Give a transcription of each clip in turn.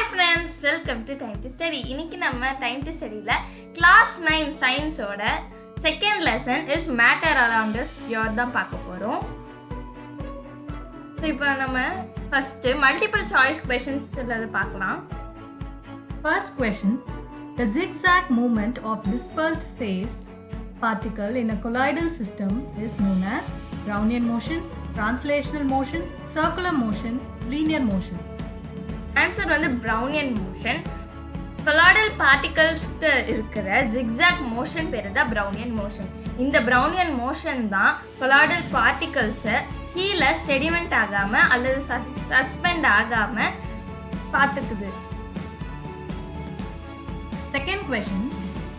Hi friends, welcome to Time to Study. இன்னைக்கு நம்ம Time to Studyல Class 9 Science ஓட second lesson is Matter Around Us Pure தான் பார்க்க போறோம். இப்போ நம்ம first multiple choice questions பார்க்கலாம். First question, the zigzag movement of dispersed phase particle in a colloidal system is known as Brownian motion, translational motion, circular motion, linear motion. Answer வந்து Brownian motion. Colloidal பார்ட்டிகல்ஸ்க்கு இருக்கிற zigzag motion பேர் தான் Brownian motion. இந்த Brownian motion தான் colloidal பார்ட்டிகல்ஸை கீழே sediment ஆகாமல் அல்லது suspend ஆகாமல் பார்த்துக்குது. Second question,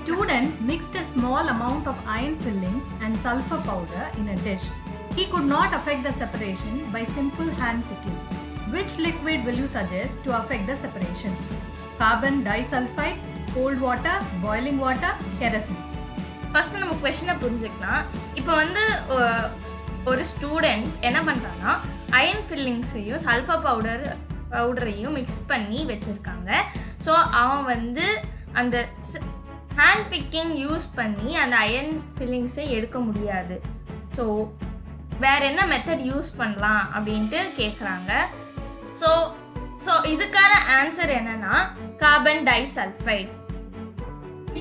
student mixed a small amount of iron fillings and sulfur powder in a dish. He could not affect the separation by simple hand picking. Which liquid will you suggest to affect the separation? Carbon disulfide, cold water, boiling water, kerosene. First நம்ம கொஸ்டினை புரிஞ்சுக்கலாம். இப்போ வந்து ஒரு student என்ன பண்ணுறான்னா iron ஃபில்லிங்ஸையும் sulphur பவுடரையும் mix பண்ணி வச்சுருக்காங்க. ஸோ அவன் வந்து அந்த ஹேண்ட் பிக்கிங் யூஸ் பண்ணி அந்த அயன் ஃபில்லிங்ஸை எடுக்க முடியாது. ஸோ வேற என்ன மெத்தட் யூஸ் பண்ணலாம் அப்படின்ட்டு கேட்குறாங்க. ஸோ இதுக்கான ஆன்சர் என்னன்னா கார்பன் டைசல்ஃபைட்.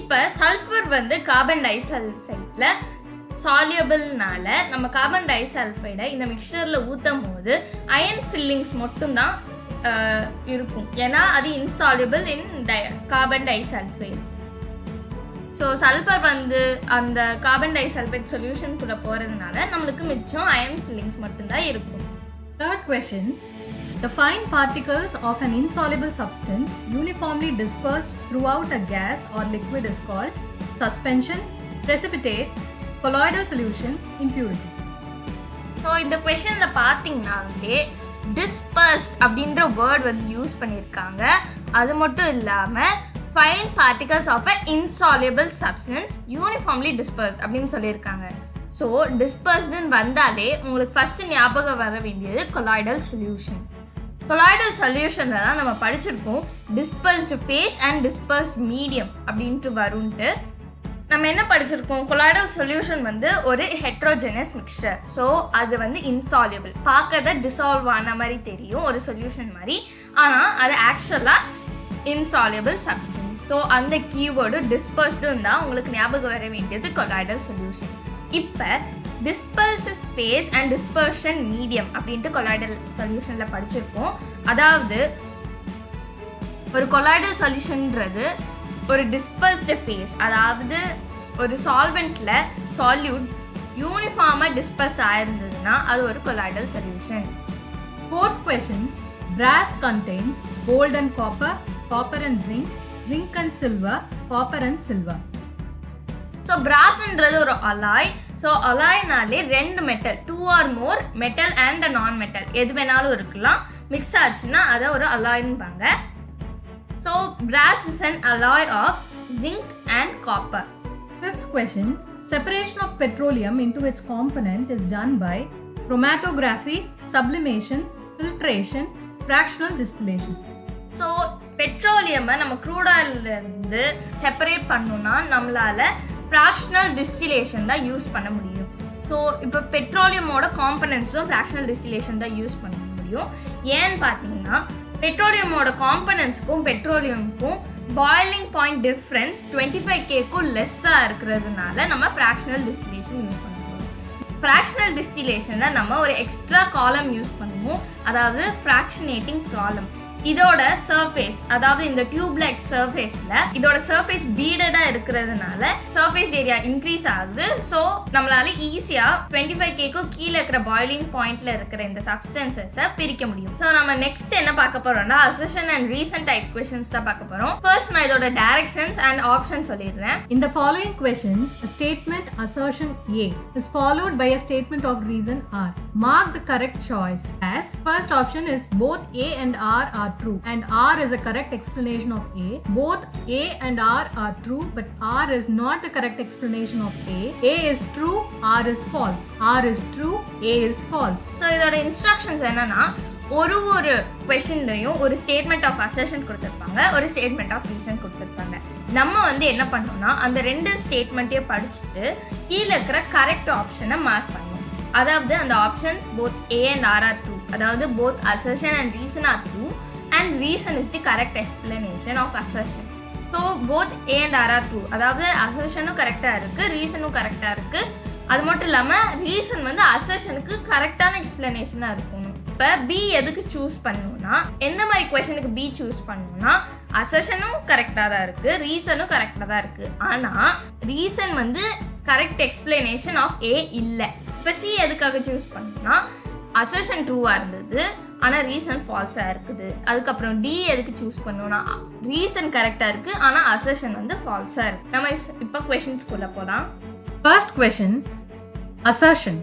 இப்போ சல்ஃபர் வந்து கார்பன் டைசல்ஃபைட்ல சால்யூபிள்னால நம்ம கார்பன் டைசல்ஃபைடை இந்த மிக்சரில் ஊற்றும் போது அயன் ஃபில்லிங்ஸ் மட்டும்தான் இருக்கும். ஏன்னா அது இன்சால்யூபிள் இன் கார்பன் டைசல்ஃபைட். ஸோ சல்ஃபர் வந்து அந்த கார்பன் டைசல்ஃபைட் சொல்யூஷனுக்குள்ளே போகிறதுனால நம்மளுக்கு மிச்சம் அயன் ஃபில்லிங்ஸ் மட்டும்தான் இருக்கும். Third question, the fine particles of an insoluble substance uniformly dispersed throughout a gas or liquid is called suspension, precipitate, colloidal solution, impurity. So இந்த கொஷனில் பார்த்தீங்கன்னாலே dispersed அப்படின்ற வேர்ட் வந்து யூஸ் பண்ணியிருக்காங்க. அது மட்டும் இல்லாமல் fine particles of a insoluble substance uniformly dispersed அப்படின்னு சொல்லியிருக்காங்க. ஸோ டிஸ்பர்ஸ்டுன்னு வந்தாலே உங்களுக்கு ஃபஸ்ட்டு ஞாபகம் வர வேண்டியது கொலாய்டல் சொல்யூஷன். கொலாய்டல் சொல்யூஷனில் தான் நம்ம படிச்சிருக்கோம் dispersed phase and dispersed medium அப்படின்ட்டு வரும்ன்ட்டு. நம்ம என்ன படிச்சிருக்கோம், கொலாய்டல் சொல்யூஷன் வந்து ஒரு ஹெட்ரோஜெனஸ் மிக்சர். ஸோ அது வந்து இன்சால்யூபிள், பார்க்கறத டிசால்வ் ஆன மாதிரி தெரியும் ஒரு சொல்யூஷன் மாதிரி, ஆனால் அது ஆக்சுவலாக இன்சால்யூபிள் சப்ஸ்டன்ஸ். ஸோ அந்த கீவேர்டு டிஸ்பர்ஸ்டும் தான் உங்களுக்கு ஞாபகம் வர வேண்டியது கொலாய்டல் சொல்யூஷன். இப்போ dispersed phase and dispersion medium அப்படின்ட்டு கொலாய்டல் சொல்யூஷனில் படிச்சிருக்கோம். அதாவது ஒரு கொலாய்டல் சொல்யூஷன்ன்றது ஒரு டிஸ்பர்ஸ்டு ஃபேஸ், அதாவது ஒரு சால்வெண்ட்டில் சால்யூட் யூனிஃபார்மாக டிஸ்பர்ஸ் ஆயிருந்ததுன்னா அது ஒரு colloidal solution. Fourth question, brass contains gold and copper, copper and zinc, zinc and silver, copper and silver. So பிராஸ்ன்றது ஒரு அலாய். ஸோ அலாய்னாலே ரெண்டு metal, 2 or more metal and non metal எது வேணாலும் இருக்கலாம், மிக்ஸ் ஆச்சுன்னா அதை ஒரு அலாய்ன்பாங்க. So brass is an alloy of zinc and copper. Fifth question, separation of petroleum into its component is done by chromatography, sublimation, filtration, fractional distillation. So பெட்ரோலியமை நம்ம crude ஆயிலிருந்து separate பண்ணணும்னா நம்மளால் ஃப்ராக்ஷனல் டிஸ்டிலேஷன் தான் use பண்ண முடியும். So இப்போ பெட்ரோலியமோட காம்பனன்ட்ஸும் fractional distillation தான் use பண்ண முடியும். ஏன்னு பார்த்தீங்கன்னா பெட்ரோலியமோட காம்பனன்ட்ஸ்க்கும் பெட்ரோலியமுக்கும் பாய்லிங் பாயிண்ட் டிஃப்ரென்ஸ் 25Kக்கும் லெஸ்ஸாக இருக்கிறதுனால நம்ம ஃப்ராக்ஷனல் டிஸ்டிலேஷன் யூஸ் பண்ண முடியும். ஃப்ராக்ஷனல் டிஸ்டிலேஷனில் நம்ம ஒரு எக்ஸ்ட்ரா காலம் யூஸ் பண்ணுவோம், அதாவது ஃப்ராக்ஷனேட்டிங் காலம். இதோட சர்ஃபேஸ், அதாவது இந்த டியூப் லைக் சர்ஃபேஸில் இதோட சர்ஃபேஸ் பீடடாக இருக்கிறதுனால சர்ஃபேஸ் ஏரியா இன்க்ரீஸ் ஆகுது. ஸோ நம்மளால ஈஸியாக 25Kக்கும் கீழே இருக்கிற பாய்லிங் பாயிண்ட்ல இருக்கிற இந்த சப்ஸ்டன்சஸை பிரிக்க முடியும். ஸோ நம்ம நெக்ஸ்ட் என்ன பார்க்க போறோம்னா assertion and reason type questions தான் பார்க்க போறோம். ஃபர்ஸ்ட் நான் இதோட டைரக்ஷன்ஸ் அண்ட் ஆப்ஷன் சொல்லிடுறேன். In the following questions, a statement assertion A is followed by a statement of reason R. Mark the correct choice as first option is both A and R are true and R is a correct explanation of A. Both A and R are true but R is not the correct explanation of A. A is true, R is false. R is true, A is false. So இதோட instructions என்னன்னா ஒரு கொஷின்லையும் ஒரு statement of assertion கொடுத்துருப்பாங்க, ஒரு statement of reason கொடுத்துருப்பாங்க. நம்ம வந்து என்ன பண்ணோம்னா அந்த 2 ஸ்டேட்மெண்ட்டையும் படிச்சுட்டு கீழே இருக்கிற கரெக்ட் ஆப்ஷனை மார்க் பண்ணணும். அதாவது அந்த options both A and R are true. அதாவது both assertion and reason are true and reason is the correct explanation of assertion. So both A and R are true. அதாவது அசர்ஷனும் கரெக்டாக இருக்குது, ரீசனும் கரெக்டாக இருக்குது. அது மட்டும் இல்லாமல் ரீசன் வந்து அசர்ஷனுக்கு கரெக்டான எக்ஸ்பிளனேஷனாக இருக்கணும். இப்போ B எதுக்கு சூஸ் பண்ணணும்னா, எந்த மாதிரி கொஷனுக்கு B சூஸ் பண்ணணும்னா அசர்ஷனும் கரெக்டாக தான் இருக்குது, ரீசனும் கரெக்டாக தான் இருக்குது. ஆனால் ரீசன் வந்து கரெக்ட் எக்ஸ்பிளனேஷன் ஆஃப் A இல்லை. இப்போ C எதுக்காக சூஸ் பண்ணணும்னா அசர்ஷன் ட்ரூவாக இருந்தது ஆனால் ரீசன் ஃபால்ஸாக இருக்குது. அதுக்கப்புறம் D எதுக்கு சூஸ் பண்ணணும்னா ரீசன் கரெக்டாக இருக்குது ஆனால் அசர்ஷன் வந்து ஃபால்ஸாக இருக்குது. நம்ம இப்போ கொஷின்ஸ்குள்ளே போகலாம். First question, assertion.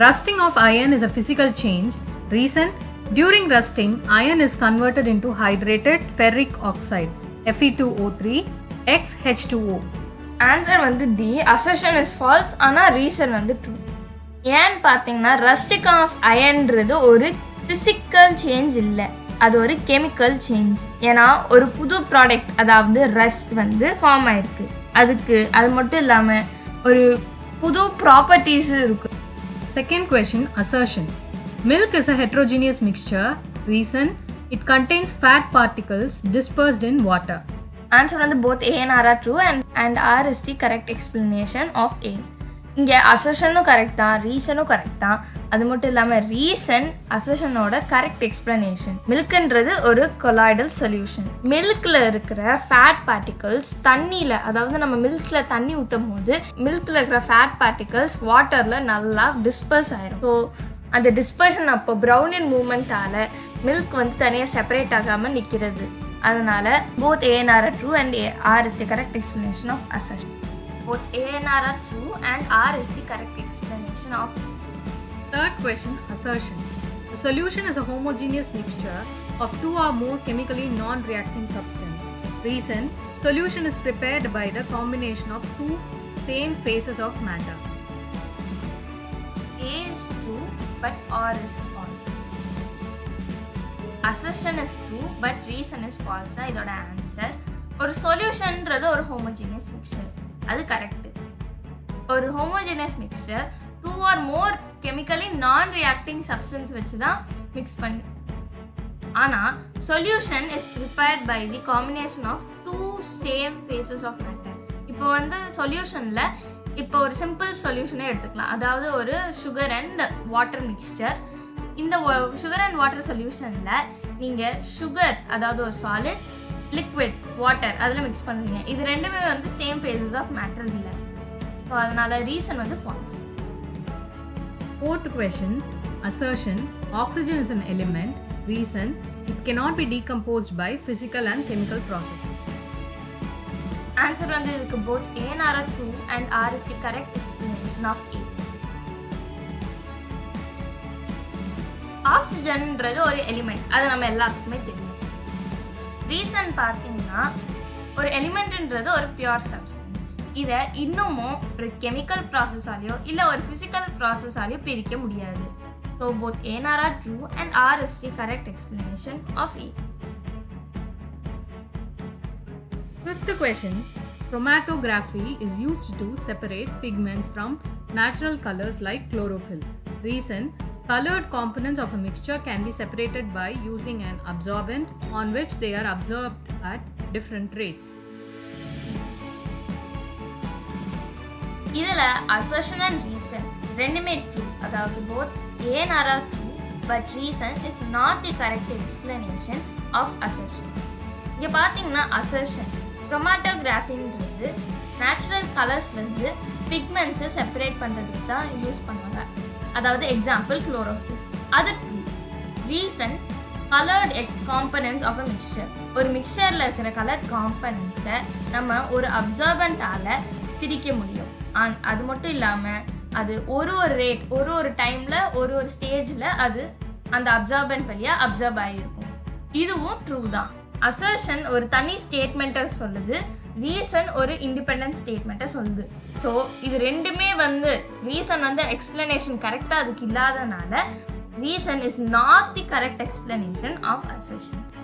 Rusting of iron is a physical change. Reason, during rusting, iron is converted into hydrated ferric oxide, Fe2O3, XH2O. Answer வந்து D, அசர்ஷன் இஸ் ஃபால்ஸ் ஆனால் ரீசன் வந்து ட்ரூ. ஏன்னு பார்த்தீங்கன்னா ரஸ்டிங் ஆஃப் அயன்றது ஒரு physical change இல்லை, அது ஒரு chemical change. ஏன்னா ஒரு புது ப்ராடக்ட் அதாவது ரஸ்ட் வந்து ஃபார்ம் ஆயிருக்கு, அதுக்கு அது மட்டும் இல்லாமல் ஒரு புது ப்ராப்பர்ட்டிஸும் இருக்குது. Second question, assertion. Milk is a heterogeneous mixture. Reason, it contains fat particles dispersed in water. Answer வந்து both A and R are true and R is the correct explanation of A. இங்கே அசர்ஷனும் correct தான், ரீசனும் correct தான். அது மட்டும் இல்லாமல் reason அசர்ஷனோட correct explanation. மில்க்ன்றது ஒரு colloidal solution. மில்கில் இருக்கிற fat particles தண்ணியில், அதாவது நம்ம மில்கில் தண்ணி ஊற்றும் போது மில்கில் இருக்கிற ஃபேட் பார்ட்டிகல்ஸ் வாட்டரில் நல்லா டிஸ்பர்ஸ் ஆயிரும். ஸோ அந்த டிஸ்பர்ஷன் அப்போ ப்ரௌனின் மூமெண்ட்டால் மில்க் வந்து தனியாக செப்பரேட் ஆகாமல் நிற்கிறது. அதனால் both A and R are true and R is the correct explanation of assertion. Both A and R are true and R is the correct explanation of. Third question, assertion. A solution is a homogeneous mixture of 2 or more chemically non-reacting substance. Reason, solution is prepared by the combination of 2 same phases of matter. A is true but R is false. Assertion is true but reason is false. இதோட answer. ஒரு சொல்யூஷன்ன்றது ஒரு homogeneous mixture, அது correct. ஒரு homogeneous mixture 2 or more chemically non reacting substance வச்சு தான் mix பண்ணு. ஆனால் solution is prepared by the combination of 2 same phases of matter. இப்போ வந்து சொல்யூஷனில் இப்போ ஒரு சிம்பிள் சொல்யூஷனே எடுத்துக்கலாம். அதாவது ஒரு சுகர் அண்ட் வாட்டர் மிக்சர். இந்த சுகர் அண்ட் வாட்டர் சொல்யூஷனில் நீங்கள் சுகர் அதாவது ஒரு சாலிட், லிக்விட் வாட்டர் அதில் மிக்ஸ் பண்ணுவீங்க. இது ரெண்டுமே வந்து சேம் ஃபேஸஸ் ஆஃப் மேட்டர் இல்லை. ஸோ அதனால் ரீசன் வந்து falls. Fourth question, assertion. Oxygen is an element. Reason, it cannot be decomposed by physical and chemical processes. Answer வந்து இதுக்கு both A and R are true and R is the correct explanation of A. ஆக்சிஜன்ன்றது ஒரு element, அது நம்ம எல்லாத்துக்குமே தெரியும். Reason பார்த்தீங்கன்னா ஒரு எலிமெண்ட்ன்றது ஒரு பியூர் சப்ஸ்டன்ஸ். இதை இன்னமும் ஒரு கெமிக்கல் ப்ராசஸாலேயோ இல்லை ஒரு ஃபிசிக்கல் ப்ராசஸாலேயோ பிரிக்க முடியாது. So both A and R are true and R is the correct explanation of A. Fifth question, chromatography is used to separate pigments from natural colors like chlorophyll. Reason, colored components of a mixture can be separated by using an absorbent on which they are absorbed at different rates. இதில் assertion and reason ரெண்டுமே true. அதாவது both A and R are true but reason is not the correct explanation of assertion. இங்கே பார்த்தீங்கன்னா assertion குரோமாட்டோகிராஃபின்றது natural கலர்ஸ்லேருந்து பிக்மெண்ட்ஸை separate பண்ணுறதுக்கு தான் யூஸ் பண்ணுவாங்க. அதாவது எக்ஸாம்பிள் குளோரோஃபில், அது true. Reason, coloured components of a mixture. ஒரு மிக்சரில் இருக்கிற கலர் காம்பனன்ட்ஸை நம்ம ஒரு அப்சர்பண்ட்டால் பிரிக்க முடியும். அது மட்டும் இல்லாமல் அது ஒரு ரேட் ஒரு டைமில் ஒரு ஸ்டேஜில் அது அந்த அப்சர்பண்ட் வழியாக அப்சர்வ் ஆகியிருக்கும். இதுவும் ட்ரூ தான். அசர்ஷன் ஒரு தனி ஸ்டேட்மெண்ட்டை சொல்லுது, ரீசன் ஒரு இண்டிபெண்டன்ட் ஸ்டேட்மெண்ட்டை சொல்லுது. ஸோ இது ரெண்டுமே வந்து ரீசன் வந்து எக்ஸ்பிளனேஷன் கரெக்டாக அதுக்கு இல்லாதனால reason is not the correct explanation of assertion.